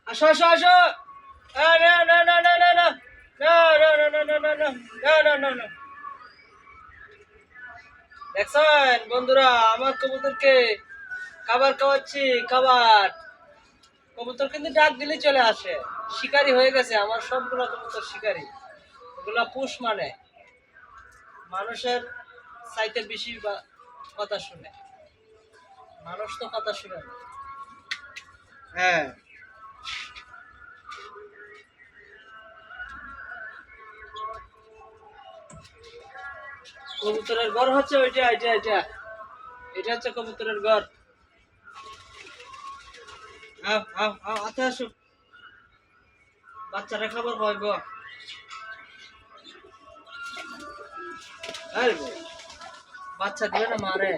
আসো আসো আসো। না না না না না না না না না না না না না না না না। দেখছেন বন্ধুরা, আমার কবুতরকে খাবার খাওয়াচ্ছি, খাবার। কবুতর কিন্তু ডাক দিলে চলে আসে, শিকারি হয়ে গেছে আমার সবগুলো কবুতর শিকারি। এগুলা পুষ মানে মানুষের চাইতে বেশি কথা শুনে, মানুষ তো কথা শুনে না। হ্যাঁ, কবুতরের ঘর হচ্ছে ওইটা, এটা এটা এটা হচ্ছে কবুতরের ঘর। আও আও আও, আতে আসো, বাচ্চারা খাবার খাওয়াইব। বাচ্চা দিবে না মারে।